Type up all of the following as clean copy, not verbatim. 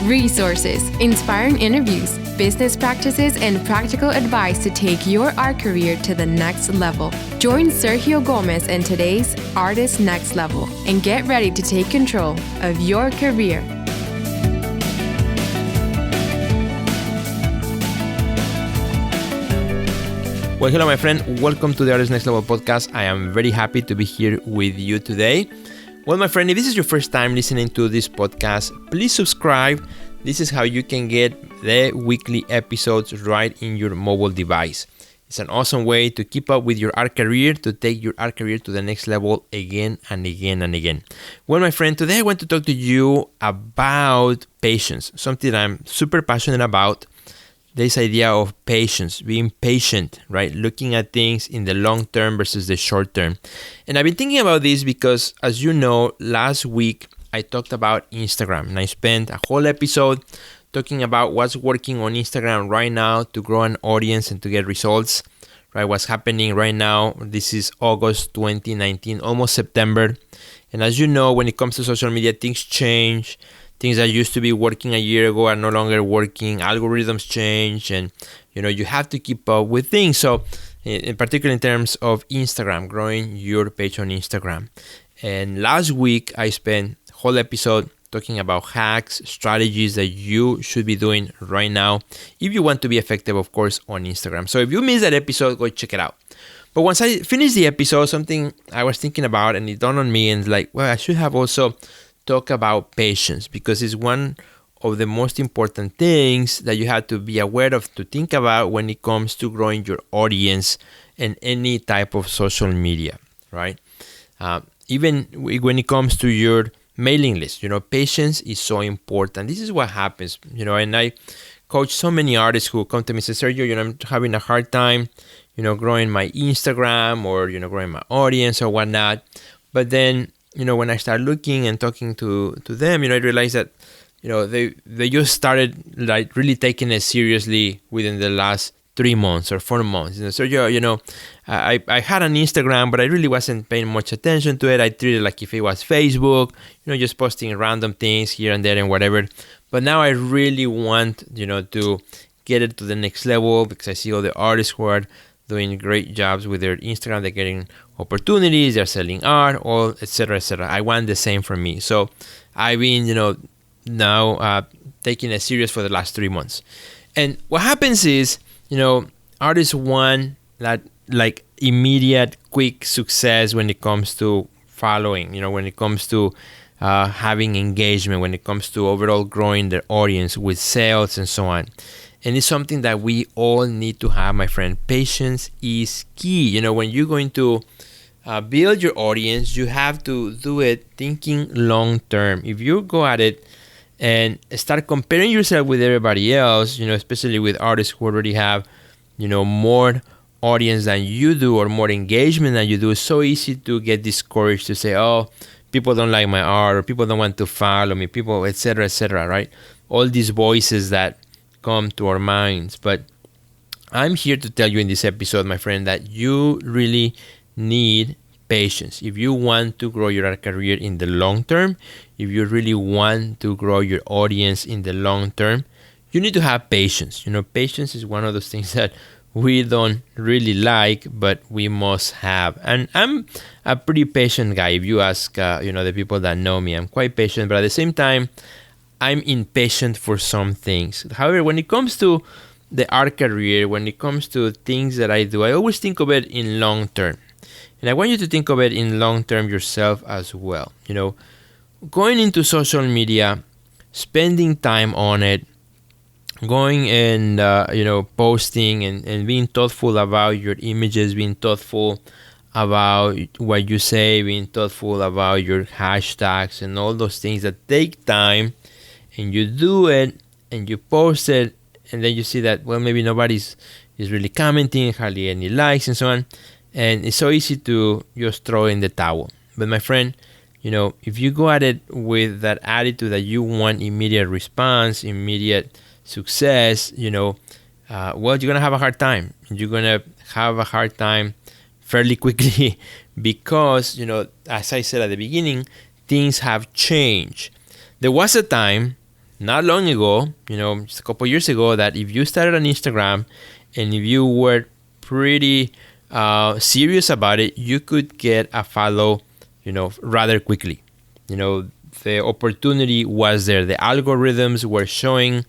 resources, inspiring interviews, business practices, and practical advice to take your art career to the next level. Join Sergio Gomez in today's Artist Next Level and get ready to take control of your career. Well, hello, my friend. Welcome to the Artist Next Level podcast. I am very happy to be here with you today. Well, my friend, if this is your first time listening to this podcast, please subscribe. This is how you can get the weekly episodes right in your mobile device. It's an awesome way to keep up with your art career, to take your art career to the next level again and again and again. Well, my friend, today I want to talk to you about patience, something I'm super passionate about. This idea of patience, being patient, right? Looking at things in the long term versus the short term. And I've been thinking about this because, as you know, last week I talked about Instagram. And I spent a whole episode talking about what's working on Instagram right now to grow an audience and to get results, right? What's happening right now. This is August 2019, almost September. And as you know, when it comes to social media, things change. Things that used to be working a year ago are no longer working. Algorithms change, and you have to keep up with things. So, in particular, in terms of Instagram, growing your page on Instagram. And last week, I spent a whole episode talking about hacks, strategies that you should be doing right now if you want to be effective, of course, on Instagram. So, if you missed that episode, go check it out. But once I finished the episode, something I was thinking about, and it dawned on me, and it's like, well, I should have also talk about patience, because it's one of the most important things that you have to be aware of, to think about when it comes to growing your audience in any type of social media, right? Even when it comes to your mailing list, patience is so important. This is what happens, and I coach so many artists who come to me and say, Sergio, I'm having a hard time, growing my Instagram or, growing my audience or whatnot. But then, when I start looking and talking to them, I realize that, they just started like really taking it seriously within the last 3 months or 4 months. So, I had an Instagram, but I really wasn't paying much attention to it. I treated it like if it was Facebook, just posting random things here and there and whatever. But now I really want, to get it to the next level, because I see all the artists who are doing great jobs with their Instagram. They're getting opportunities, they're selling art, all etc. etc. I want the same for me. So I've been, now taking it serious for the last 3 months. And what happens is, artists want that like immediate, quick success when it comes to following, when it comes to having engagement, when it comes to overall growing their audience with sales and so on. And it's something that we all need to have, my friend. Patience is key. When you're going to build your audience, you have to do it thinking long term. If you go at it and start comparing yourself with everybody else, especially with artists who already have, more audience than you do or more engagement than you do, it's so easy to get discouraged, to say, oh, people don't like my art, or people don't want to follow me, people, etc., right? All these voices that come to our minds. But I'm here to tell you in this episode, my friend, that you really need patience. If you want to grow your art career in the long term, if you really want to grow your audience in the long term, you need to have patience. Patience is one of those things that we don't really like, but we must have. And I'm a pretty patient guy. If you ask, the people that know me, I'm quite patient, but at the same time, I'm impatient for some things. However, when it comes to the art career, when it comes to things that I do, I always think of it in long term. And I want you to think of it in long term yourself as well. Going into social media, spending time on it, going and, posting and being thoughtful about your images, being thoughtful about what you say, being thoughtful about your hashtags and all those things that take time. And you do it and you post it, and then you see that, well, maybe nobody's is really commenting, hardly any likes and so on. And it's so easy to just throw in the towel. But my friend, if you go at it with that attitude that you want immediate response, immediate success, well, you're going to have a hard time. You're going to have a hard time fairly quickly because, as I said at the beginning, things have changed. There was a time not long ago, just a couple years ago, that if you started on Instagram and if you were pretty serious about it, you could get a follow, rather quickly. The opportunity was there. The algorithms were showing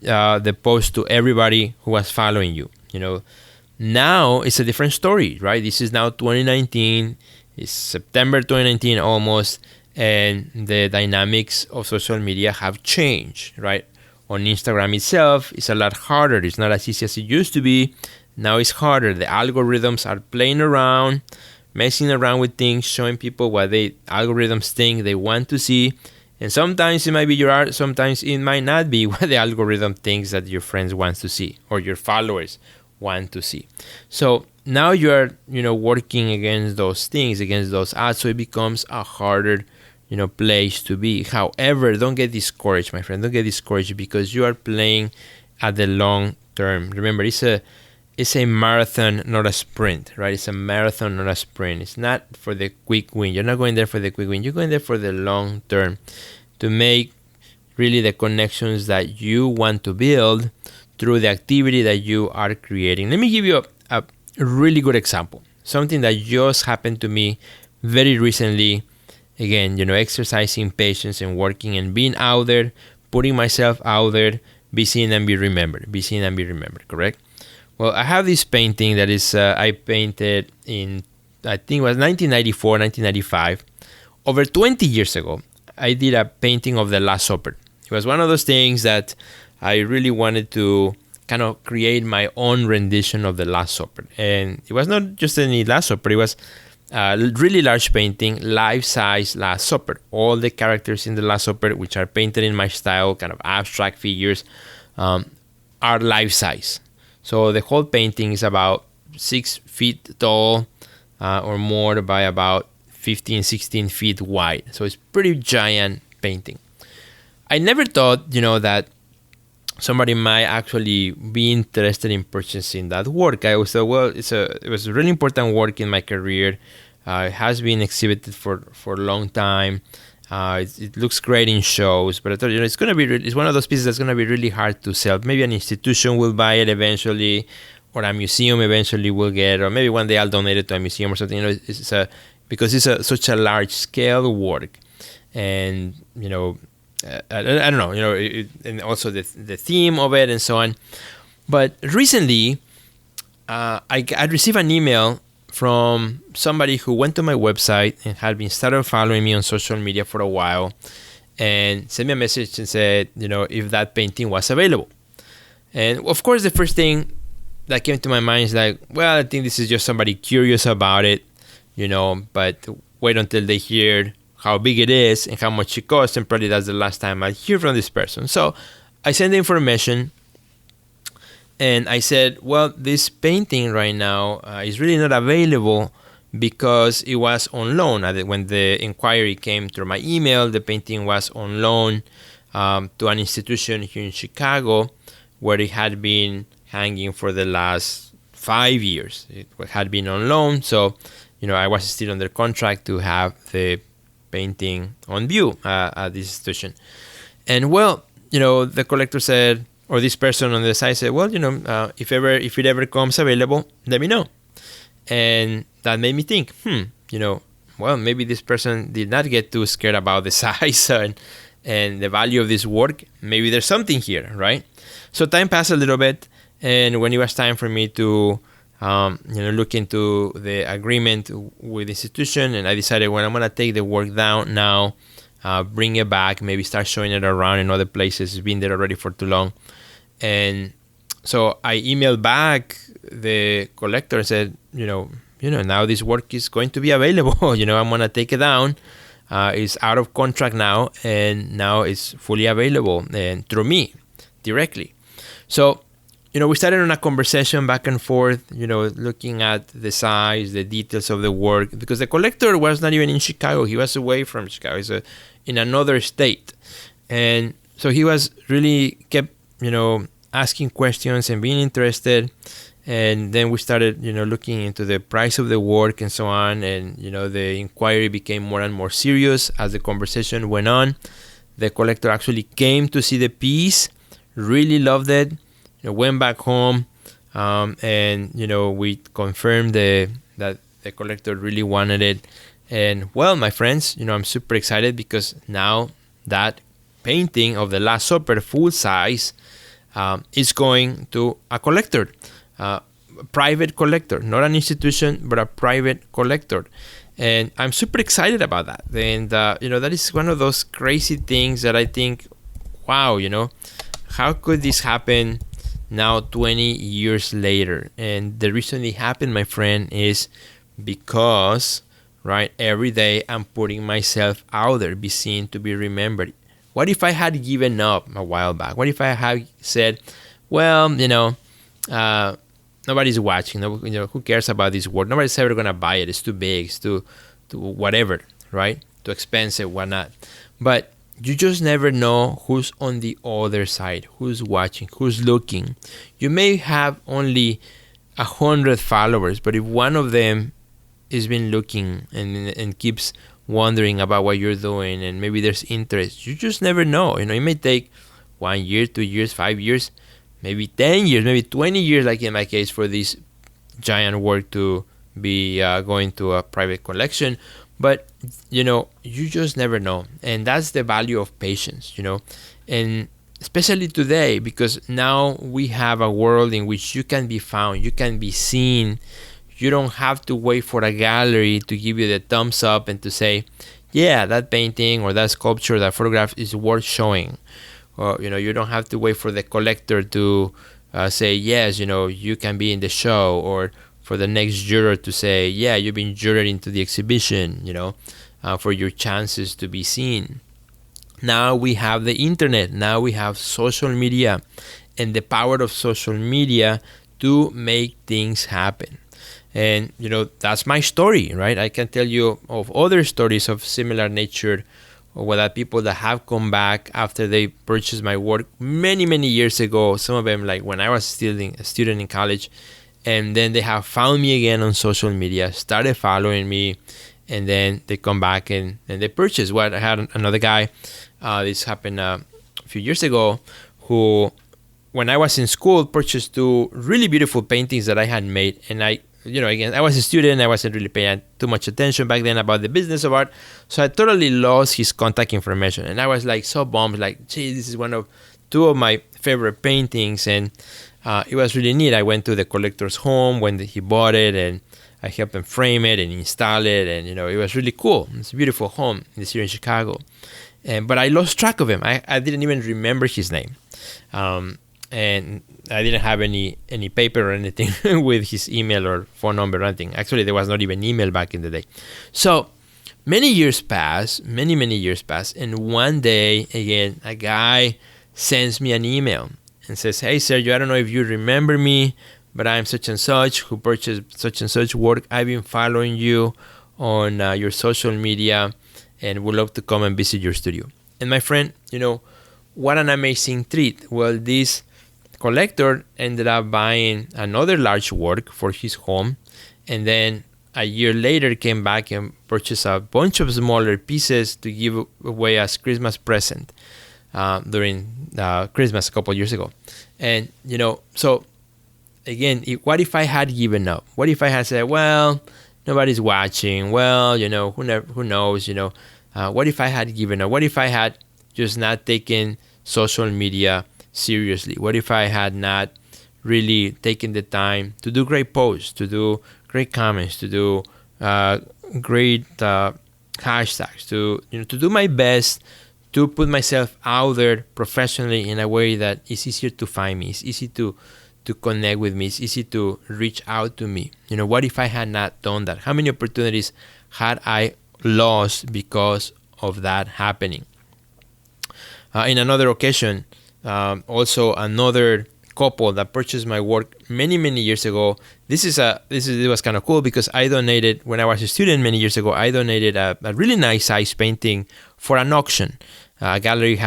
the post to everybody who was following you. Now it's a different story, right? This is now 2019. It's September 2019 almost, and the dynamics of social media have changed, right? On Instagram itself, it's a lot harder. It's not as easy as it used to be. Now it's harder. The algorithms are playing around, messing around with things, showing people what the algorithms think they want to see. And sometimes it might be your art, sometimes it might not be what the algorithm thinks that your friends want to see or your followers want to see. So now you're, working against those things, against those ads, so it becomes a harder, place to be. However, don't get discouraged, my friend. Don't get discouraged because you are playing at the long term. Remember, it's a marathon, not a sprint, right? It's a marathon, not a sprint. It's not for the quick win. You're not going there for the quick win. You're going there for the long term to make really the connections that you want to build through the activity that you are creating. Let me give you a really good example. Something that just happened to me very recently. Again, exercising patience and working and being out there, putting myself out there, be seen and be remembered. Be seen and be remembered, correct? Well, I have this painting that is I painted in, I think it was 1994, 1995. Over 20 years ago, I did a painting of the Last Supper. It was one of those things that I really wanted to kind of create my own rendition of the Last Supper. And it was not just any Last Supper, it was a really large painting, life-size Last Supper. All the characters in the Last Supper, which are painted in my style, kind of abstract figures, are life-size. So the whole painting is about 6 feet tall or more by about 15, 16 feet wide. So it's pretty giant painting. I never thought, that somebody might actually be interested in purchasing that work. I always thought, well, it was a really important work in my career. It has been exhibited for a long time. It looks great in shows, but I thought, it's going to be, it's one of those pieces that's going to be really hard to sell. Maybe an institution will buy it eventually, or a museum eventually will get it, or maybe one day I'll donate it to a museum or something. Because it's such a large scale work, and I don't know, and also the theme of it and so on. But recently, I received an email from somebody who went to my website and had been started following me on social media for a while, and sent me a message and said, if that painting was available. And of course, the first thing that came to my mind is like, well, I think this is just somebody curious about it, but wait until they hear how big it is and how much it costs, and probably that's the last time I hear from this person. So I sent the information, and I said, well, this painting right now is really not available because it was on loan. When the inquiry came through my email, the painting was on loan to an institution here in Chicago where it had been hanging for the last 5 years. It had been on loan, so I was still under contract to have the painting on view at this institution. And well, the collector said, or this person on the side said, well, if it ever comes available, let me know. And that made me think, well, maybe this person did not get too scared about the size and the value of this work. Maybe there's something here, right? So time passed a little bit, and when it was time for me to look into the agreement with the institution, and I decided, well, I'm going to take the work down now, bring it back, maybe start showing it around in other places. It's been there already for too long. And so I emailed back the collector and said, now this work is going to be available. I'm going to take it down. It's out of contract now, and now it's fully available and through me directly. So, we started on a conversation back and forth, looking at the size, the details of the work, because the collector was not even in Chicago. He was away from Chicago. He's in another state. And so he was really kept, asking questions and being interested. And then we started, looking into the price of the work and so on. And, the inquiry became more and more serious as the conversation went on. the collector actually came to see the piece, really loved it, went back home, and we confirmed that the collector really wanted it. And well, my friends, I'm super excited because now that painting of the Last Supper full size is going to a collector, a private collector, not an institution, but a private collector. And I'm super excited about that. And that is one of those crazy things that I think, wow, how could this happen now 20 years later? And the reason it happened, my friend, is because, right, every day I'm putting myself out there, be seen, to be remembered. What if I had given up a while back? What if I had said, well, nobody's watching, who cares about this work? Nobody's ever going to buy it. It's too big, it's too whatever, right? Too expensive, whatnot. But you just never know who's on the other side, who's watching, who's looking. You may have only 100 followers, but if one of them has been looking and keeps wondering about what you're doing, and maybe there's interest, you just never know. It may take 1 year, 2 years, 5 years, maybe 10 years, maybe 20 years, like in my case, for this giant work to be going to a private collection. But, you just never know. And that's the value of patience, and especially today, because now we have a world in which you can be found, you can be seen. You don't have to wait for a gallery to give you the thumbs up and to say, yeah, that painting or that sculpture, that photograph is worth showing. Or, you don't have to wait for the collector to say, yes, you can be in the show, or for the next juror to say, yeah, you've been juror into the exhibition, for your chances to be seen. Now we have the internet. Now we have social media and the power of social media to make things happen. And, that's my story, right? I can tell you of other stories of similar nature, or that people that have come back after they purchased my work many, many years ago. Some of them, like when I was still a student in college, and then they have found me again on social media, started following me, and then they come back and they purchase. Well, I had another guy, this happened a few years ago, who, when I was in school, purchased 2 really beautiful paintings that I had made. And again, I was a student, I wasn't really paying too much attention back then about the business of art, so I totally lost his contact information. And I was like so bummed, like, gee, this is one of 2 of my favorite paintings, and it was really neat. I went to the collector's home when he bought it, and I helped him frame it and install it, and it was really cool. It's a beautiful home here in Chicago, but I lost track of him. I didn't even remember his name. And I didn't have any paper or anything with his email or phone number or anything. Actually, there was not even email back in the day. So many years pass, many years pass, and one day, again, a guy sends me an email and says, hey, Sergio, I don't know if you remember me, but I'm such and such who purchased such and such work. I've been following you on your social media and would love to come and visit your studio. And my friend, what an amazing treat. Well, this collector ended up buying another large work for his home, and then a year later came back and purchased a bunch of smaller pieces to give away as Christmas present during Christmas a couple of years ago. And so again, what if I had given up? What if I had said, well, nobody's watching, well, who knows, what if I had given up? What if I had just not taken social media seriously? What if I had not really taken the time to do great posts, to do great comments, to do great hashtags, to do my best to put myself out there professionally in a way that is easier to find me, it's easy to connect with me, it's easy to reach out to me. What if I had not done that? How many opportunities had I lost because of that happening? In another occasion, also another couple that purchased my work many years ago. It was kind of cool because I donated, when I was a student many years ago, I donated a really nice size painting for an auction. A gallery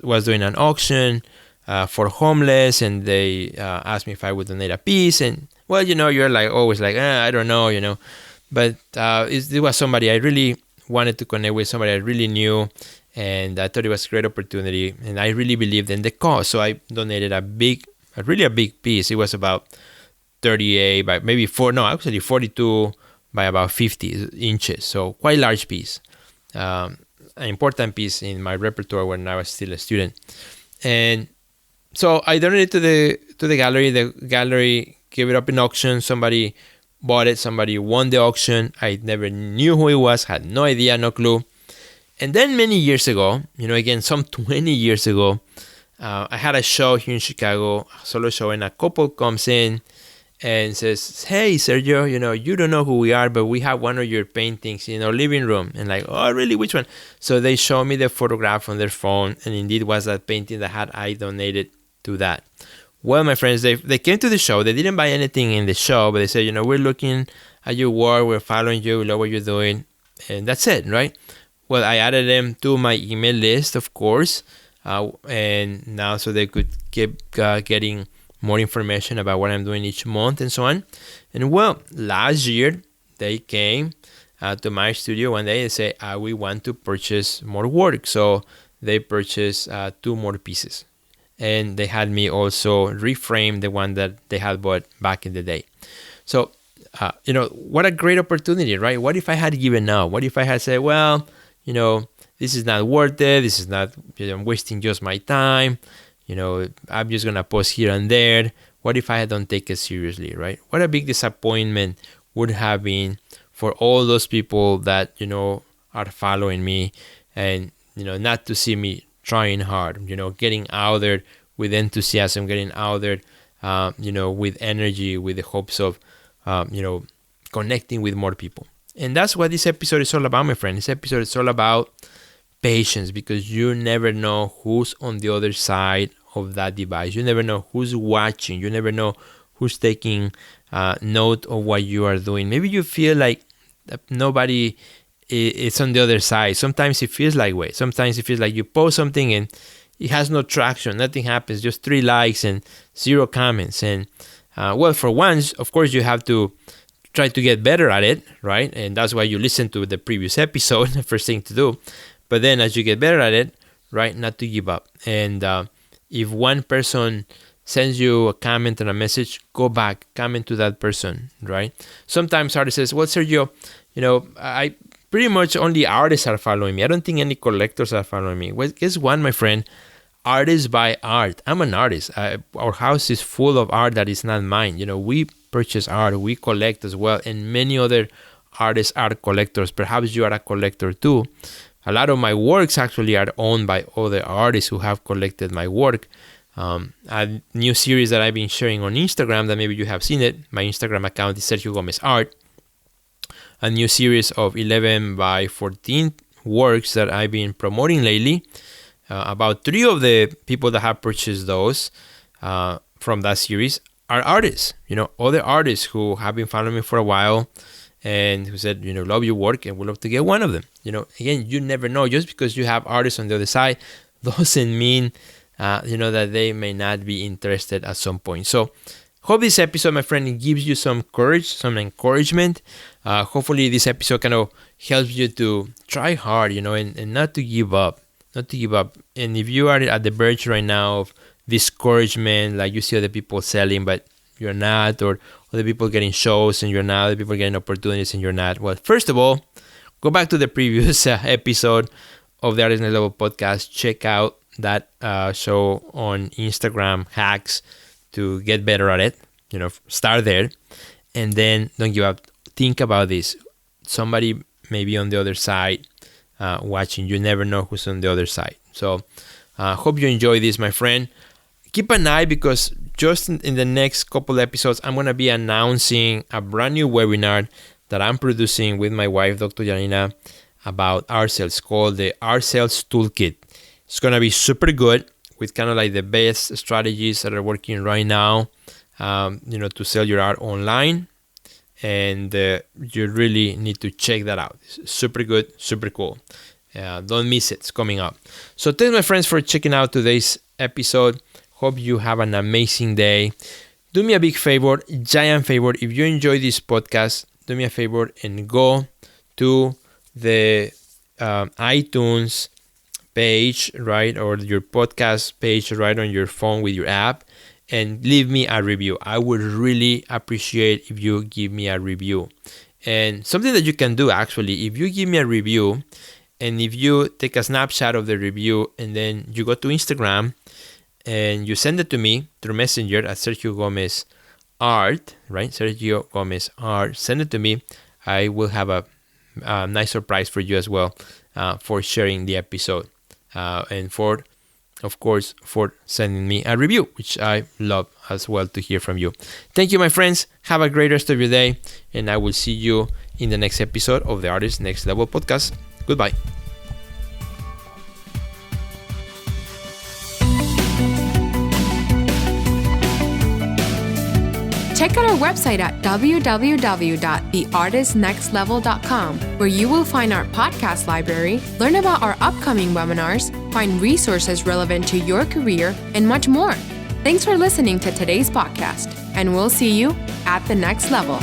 was doing an auction for homeless, and they asked me if I would donate a piece. And well, you're like always like, I don't know, but it was somebody I really wanted to connect with, somebody I really knew, and I thought it was a great opportunity, and I really believed in the cause. So I donated a really big piece. It was about 38 by maybe 42 by about 50 inches. So quite large piece, an important piece in my repertoire when I was still a student. And so I donated to the gallery. The gallery gave it up in auction. Somebody bought it. Somebody won the auction. I never knew who it was. Had no idea, no clue. And then many years ago, again, some 20 years ago, I had a show here in Chicago, a solo show, and a couple comes in and says, "Hey, Sergio, you don't know who we are, but we have one of your paintings in our living room." And like, "Oh, really? Which one?" So they showed me the photograph on their phone, and indeed was that painting that I donated to that. Well, my friends, they came to the show. They didn't buy anything in the show, but they said, "We're looking at your work, we're following you, we love what you're doing," and that's it, right? Well, I added them to my email list, of course, and now so they could keep getting more information about what I'm doing each month and so on. And well, last year they came to my studio one day and say, "We want to purchase more work." So they purchased 2 more pieces, and they had me also reframe the one that they had bought back in the day. So, what a great opportunity, right? What if I had given up? What if I had said, "Well, this is not worth it. This is not, I'm wasting just my time. I'm just going to post here and there." What if I don't take it seriously, right? What a big disappointment would have been for all those people that, are following me and, not to see me trying hard, getting out there with enthusiasm, getting out there, with energy, with the hopes of, connecting with more people. And that's what this episode is all about, my friend. This episode is all about patience, because you never know who's on the other side of that device. You never know who's watching. You never know who's taking note of what you are doing. Maybe you feel like nobody is on the other side. Sometimes it feels like way. Sometimes it feels like you post something and it has no traction. Nothing happens. Just 3 likes and 0 comments. And well, for once, of course, you have to try to get better at it, right? And that's why you listen to the previous episode, the first thing to do. But then as you get better at it, right, not to give up. And if one person sends you a comment and a message, go back, comment to that person, right? Sometimes artists says, "Well, Sergio, I pretty much only artists are following me. I don't think any collectors are following me." Well, guess what, my friend? Artists buy art. I'm an artist. Our house is full of art that is not mine. We purchase art, we collect as well, and many other artists are collectors. Perhaps you are a collector too. A lot of my works actually are owned by other artists who have collected my work. A new series that I've been sharing on Instagram, that maybe you have seen it. My Instagram account is Sergio Gomez Art. A new series of 11 by 14 works that I've been promoting lately. About 3 of the people that have purchased those from that series are artists, other artists who have been following me for a while and who said, love your work and would love to get one of them. Again, you never know. Just because you have artists on the other side doesn't mean, that they may not be interested at some point. So hope this episode, my friend, gives you some courage, some encouragement. Hopefully this episode kind of helps you to try hard, and not to give up. Not to give up. And if you are at the verge right now of discouragement, like you see other people selling but you're not, or other people getting shows and you're not, other people getting opportunities and you're not, well, first of all, go back to the previous episode of the Artist Next Level podcast. Check out that show on Instagram, hacks to get better at it. Start there, and then don't give up. Think about this. Somebody may be on the other side watching. You never know who's on the other side. So hope you enjoy this, my friend. Keep an eye, because just in the next couple episodes, I'm going to be announcing a brand new webinar that I'm producing with my wife, Dr. Janina, about art sales, called the Art Sales Toolkit. It's going to be super good, with kind of like the best strategies that are working right now, to sell your art online. And you really need to check that out. It's super good, super cool. Don't miss it. It's coming up. So thanks, my friends, for checking out today's episode. Hope you have an amazing day. Do me a big favor, giant favor. If you enjoy this podcast, do me a favor and go to the iTunes page, right, or your podcast page right on your phone with your app, and leave me a review. I would really appreciate if you give me a review. And something that you can do, actually, if you give me a review and if you take a snapshot of the review and then you go to Instagram and you send it to me through Messenger at Sergio Gomez Art, right? Sergio Gomez Art. Send it to me. I will have a nice surprise for you as well for sharing the episode and for, of course, for sending me a review, which I love as well to hear from you. Thank you, my friends. Have a great rest of your day, and I will see you in the next episode of the Artist Next Level podcast. Goodbye. Check out our website at www.theartistnextlevel.com, where you will find our podcast library, learn about our upcoming webinars, find resources relevant to your career, and much more. Thanks for listening to today's podcast, and we'll see you at the next level.